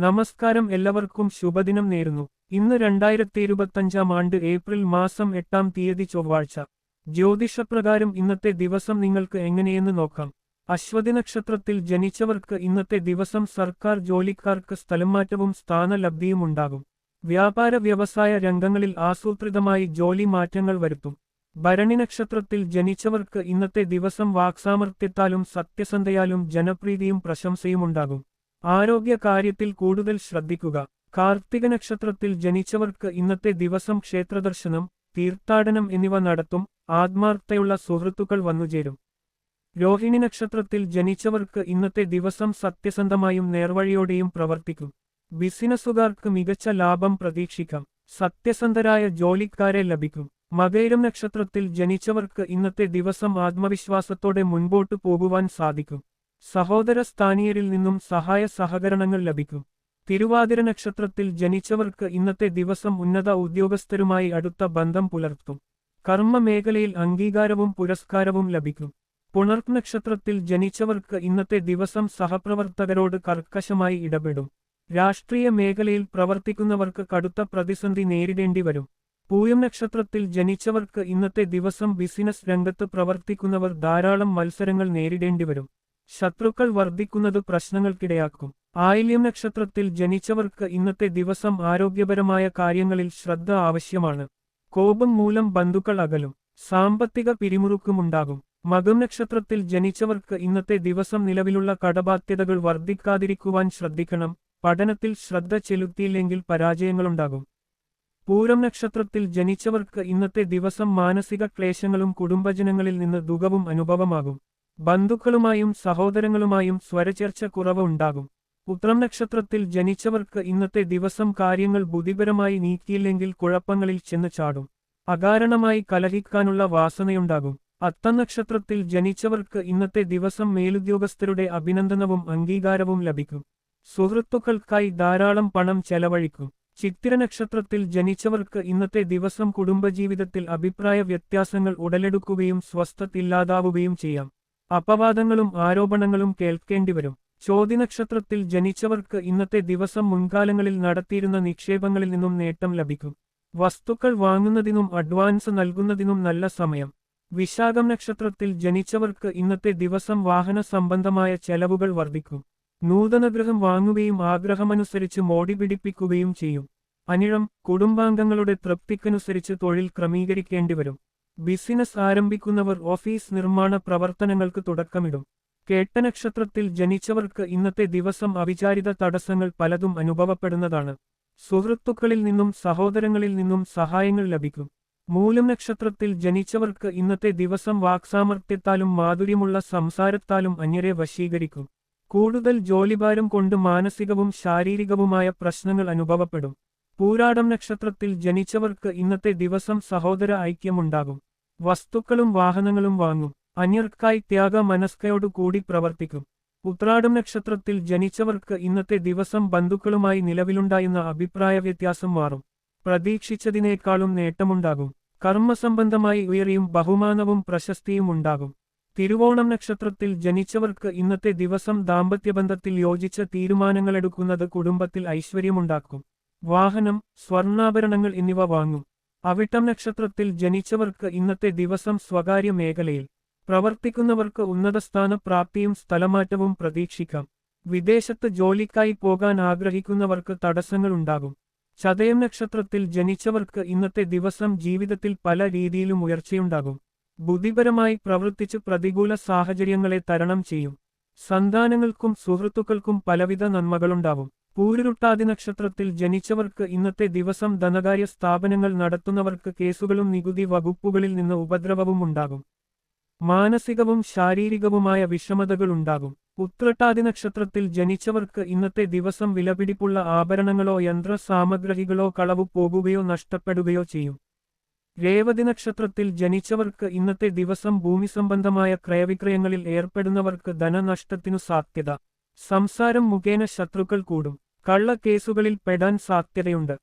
നമസ്കാരം, എല്ലാവർക്കും ശുഭദിനം നേരുന്നു. ഇന്ന് 2025 ഏപ്രിൽ മാസം 8 ചൊവ്വാഴ്ച. ജ്യോതിഷപ്രകാരം ഇന്നത്തെ ദിവസം നിങ്ങൾക്ക് എങ്ങനെയെന്ന് നോക്കാം. അശ്വതി നക്ഷത്രത്തിൽ ജനിച്ചവർക്ക് ഇന്നത്തെ ദിവസം സർക്കാർ ജോലിക്കാർക്ക് സ്ഥലംമാറ്റവും സ്ഥാനലബ്ധിയും ഉണ്ടാകും. വ്യാപാര വ്യവസായ രംഗങ്ങളിൽ ആസൂത്രിതമായി ജോലി മാറ്റങ്ങൾ വരുത്തും. ഭരണി നക്ഷത്രത്തിൽ ജനിച്ചവർക്ക് ഇന്നത്തെ ദിവസം വാക്സാമർത്ഥ്യത്താലും സത്യസന്ധയാലും ജനപ്രീതിയും പ്രശംസയും ഉണ്ടാകും. ആരോഗ്യ കാര്യത്തിൽ കൂടുതൽ ശ്രദ്ധിക്കുക. കാർത്തിക നക്ഷത്രത്തിൽ ജനിച്ചവർക്ക് ഇന്നത്തെ ദിവസം ക്ഷേത്രദർശനം, തീർത്ഥാടനം എന്നിവ നടത്തും. ആത്മാർത്ഥതയുള്ള സുഹൃത്തുക്കൾ വന്നുചേരും. രോഹിണി നക്ഷത്രത്തിൽ ജനിച്ചവർക്ക് ഇന്നത്തെ ദിവസം സത്യസന്ധമായും നേർവഴിയോടെയും പ്രവർത്തിക്കും. ബിസിനസ്സുകാർക്ക് മികച്ച ലാഭം പ്രതീക്ഷിക്കാം. സത്യസന്ധരായ ജോലിക്കാരെ ലഭിക്കും. മകയിരം നക്ഷത്രത്തിൽ ജനിച്ചവർക്ക് ഇന്നത്തെ ദിവസം ആത്മവിശ്വാസത്തോടെ മുൻപോട്ടു പോകുവാൻ സാധിക്കും. സഹോദര സ്ഥാനീയരിൽ നിന്നും സഹായ സഹകരണങ്ങൾ ലഭിക്കും. തിരുവാതിര നക്ഷത്രത്തിൽ ജനിച്ചവർക്ക് ഇന്നത്തെ ദിവസം ഉന്നത ഉദ്യോഗസ്ഥരുമായി അടുത്ത ബന്ധം പുലർത്തും. കർമ്മ മേഖലയിൽ അംഗീകാരവും പുരസ്കാരവും ലഭിക്കും. പുണർക്ക് നക്ഷത്രത്തിൽ ജനിച്ചവർക്ക് ഇന്നത്തെ ദിവസം സഹപ്രവർത്തകരോട് കർക്കശമായി ഇടപെടും. രാഷ്ട്രീയ മേഖലയിൽ പ്രവർത്തിക്കുന്നവർക്ക് കടുത്ത പ്രതിസന്ധി നേരിടേണ്ടി വരും. പൂയം നക്ഷത്രത്തിൽ ജനിച്ചവർക്ക് ഇന്നത്തെ ദിവസം ബിസിനസ് രംഗത്ത് പ്രവർത്തിക്കുന്നവർ ധാരാളം മത്സരങ്ങൾ നേരിടേണ്ടി വരും. ശത്രുക്കൾ വർദ്ധിക്കുന്നത് പ്രശ്നങ്ങൾക്കിടയാക്കും. ആയില്യം നക്ഷത്രത്തിൽ ജനിച്ചവർക്ക് ഇന്നത്തെ ദിവസം ആരോഗ്യപരമായ കാര്യങ്ങളിൽ ശ്രദ്ധ ആവശ്യമാണ്. കോപം മൂലം ബന്ധുക്കൾ അകലും. സാമ്പത്തിക പിരിമുറുക്കമുണ്ടാകും. മകം നക്ഷത്രത്തിൽ ജനിച്ചവർക്ക് ഇന്നത്തെ ദിവസം നിലവിലുള്ള കടബാധ്യതകൾ വർദ്ധിക്കാതിരിക്കുവാൻ ശ്രദ്ധിക്കണം. പഠനത്തിൽ ശ്രദ്ധ ചെലുത്തിയില്ലെങ്കിൽ പരാജയങ്ങളുണ്ടാകും. പൂരം നക്ഷത്രത്തിൽ ജനിച്ചവർക്ക് ഇന്നത്തെ ദിവസം മാനസിക ക്ലേശങ്ങളും കുടുംബജനങ്ങളിൽ നിന്ന് ദുഃഖവും അനുഭവമാകും. ബന്ധുക്കളുമായും സഹോദരങ്ങളുമായും സ്വരചേർച്ച കുറവ് ഉണ്ടാകും. ഉത്രം നക്ഷത്രത്തിൽ ജനിച്ചവർക്ക് ഇന്നത്തെ ദിവസം കാര്യങ്ങൾ ബുദ്ധിപരമായി നീക്കിയില്ലെങ്കിൽ കുഴപ്പങ്ങളിൽ ചെന്ന് ചാടും. അകാരണമായി കലഹിക്കാനുള്ള വാസനയുണ്ടാകും. അത്തം നക്ഷത്രത്തിൽ ജനിച്ചവർക്ക് ഇന്നത്തെ ദിവസം മേലുദ്യോഗസ്ഥരുടെ അഭിനന്ദനവും അംഗീകാരവും ലഭിക്കും. സുഹൃത്തുക്കൾക്കായി ധാരാളം പണം ചെലവഴിക്കും. ചിത്തിര നക്ഷത്രത്തിൽ ജനിച്ചവർക്ക് ഇന്നത്തെ ദിവസം കുടുംബജീവിതത്തിൽ അഭിപ്രായ വ്യത്യാസങ്ങൾ ഉടലെടുക്കുകയും സ്വസ്ഥതയില്ലാതാവുകയും ചെയ്യാം. അപവാദങ്ങളും ആരോപണങ്ങളും കേൾക്കേണ്ടിവരും. ചോതി നക്ഷത്രത്തിൽ ജനിച്ചവർക്ക് ഇന്നത്തെ ദിവസം മുൻകാലങ്ങളിൽ നടത്തിയിരുന്ന നിക്ഷേപങ്ങളിൽ നിന്നും നേട്ടം ലഭിക്കും. വസ്തുക്കൾ വാങ്ങുന്നതിനും അഡ്വാൻസ് നൽകുന്നതിനും നല്ല സമയം. വിശാഖം നക്ഷത്രത്തിൽ ജനിച്ചവർക്ക് ഇന്നത്തെ ദിവസം വാഹന സംബന്ധമായ ചെലവുകൾ വർദ്ധിക്കും. നൂതനഗൃഹം വാങ്ങുകയും ആഗ്രഹമനുസരിച്ച് മോടി പിടിപ്പിക്കുകയും ചെയ്യും. അനിഴം കുടുംബാംഗങ്ങളുടെ തൃപ്തിക്കനുസരിച്ച് തൊഴിൽ ക്രമീകരിക്കേണ്ടിവരും. ബിസിനസ് ആരംഭിക്കുന്നവർ ഓഫീസ് നിർമ്മാണ പ്രവർത്തനങ്ങൾക്ക് തുടക്കമിടും. കേട്ട നക്ഷത്രത്തിൽ ജനിച്ചവർക്ക് ഇന്നത്തെ ദിവസം അവിചാരിത തടസ്സങ്ങൾ പലതും അനുഭവപ്പെടുന്നതാണ്. സുഹൃത്തുക്കളിൽ നിന്നും സഹോദരങ്ങളിൽ നിന്നും സഹായങ്ങൾ ലഭിക്കും. മൂലം നക്ഷത്രത്തിൽ ജനിച്ചവർക്ക് ഇന്നത്തെ ദിവസം വാക്സാമർത്ഥ്യത്താലും മാധുര്യമുള്ള സംസാരത്താലും അന്യരെ വശീകരിക്കും. കൂടുതൽ ജോലിഭാരം കൊണ്ട് മാനസികവും ശാരീരികവുമായ പ്രശ്നങ്ങൾ അനുഭവപ്പെടും. പൂരാടം നക്ഷത്രത്തിൽ ജനിച്ചവർക്ക് ഇന്നത്തെ ദിവസം സഹോദര ഐക്യമുണ്ടാകും. വസ്തുക്കളും വാഹനങ്ങളും വാങ്ങും. അന്യർക്കായി ത്യാഗ മനസ്കയോടുകൂടി പ്രവർത്തിക്കും. ഉത്രാടം നക്ഷത്രത്തിൽ ജനിച്ചവർക്ക് ഇന്നത്തെ ദിവസം ബന്ധുക്കളുമായി നിലവിലുണ്ടായിരുന്ന അഭിപ്രായ വ്യത്യാസം മാറും. പ്രതീക്ഷിച്ചതിനേക്കാളും നേട്ടമുണ്ടാകും. കർമ്മസംബന്ധമായി ഉയർച്ചയും ബഹുമാനവും പ്രശസ്തിയും ഉണ്ടാകും. തിരുവോണം നക്ഷത്രത്തിൽ ജനിച്ചവർക്ക് ഇന്നത്തെ ദിവസം ദാമ്പത്യബന്ധത്തിൽ യോജിച്ച തീരുമാനങ്ങളെടുക്കുന്നത് കുടുംബത്തിൽ ഐശ്വര്യമുണ്ടാക്കും. വാഹനം, സ്വർണ്ണാഭരണങ്ങൾ എന്നിവ വാങ്ങും. അവിട്ടം നക്ഷത്രത്തിൽ ജനിച്ചവർക്ക് ഇന്നത്തെ ദിവസം സ്വകാര്യ മേഖലയിൽ പ്രവർത്തിക്കുന്നവർക്ക് ഉന്നതസ്ഥാന പ്രാപ്തിയും സ്ഥലമാറ്റവും പ്രതീക്ഷിക്കാം. വിദേശത്ത് ജോലിക്കായി പോകാൻ ആഗ്രഹിക്കുന്നവർക്ക് തടസ്സങ്ങൾ ഉണ്ടാകും. ചതയം നക്ഷത്രത്തിൽ ജനിച്ചവർക്ക് ഇന്നത്തെ ദിവസം ജീവിതത്തിൽ പല രീതിയിലും ഉയർച്ചയുണ്ടാകും. ബുദ്ധിപരമായി പ്രവർത്തിച്ച് പ്രതികൂല സാഹചര്യങ്ങളെ തരണം ചെയ്യും. സന്താനങ്ങൾക്കും സുഹൃത്തുക്കൾക്കും പലവിധ നന്മകളുണ്ടാവും. പൂരുരുട്ടാതി നക്ഷത്രത്തിൽ ജനിച്ചവർക്ക് ഇന്നത്തെ ദിവസം ധനകാര്യ സ്ഥാപനങ്ങൾ നടത്തുന്നവർക്ക് കേസുകളും നികുതി വകുപ്പുകളിൽ നിന്ന് ഉപദ്രവവും ഉണ്ടാകും. മാനസികവും ശാരീരികവുമായ വിഷമതകൾ ഉണ്ടാകും. ഉത്രട്ടാതി നക്ഷത്രത്തിൽ ജനിച്ചവർക്ക് ഇന്നത്തെ ദിവസം വിലപിടിപ്പുള്ള ആഭരണങ്ങളോ യന്ത്ര സാമഗ്രികളോ കളവു പോകുകയോ നഷ്ടപ്പെടുകയോ ചെയ്യും. രേവതി നക്ഷത്രത്തിൽ ജനിച്ചവർക്ക് ഇന്നത്തെ ദിവസം ഭൂമി സംബന്ധമായ ക്രയവിക്രയങ്ങളിൽ ഏർപ്പെടുന്നവർക്ക് ധനനഷ്ടത്തിനു സാധ്യത. സംസാരം മുഖേന ശത്രുക്കൾ കൂടും. കള്ള കേസുകളിൽ പെടാൻ സാധ്യതയുണ്ട്.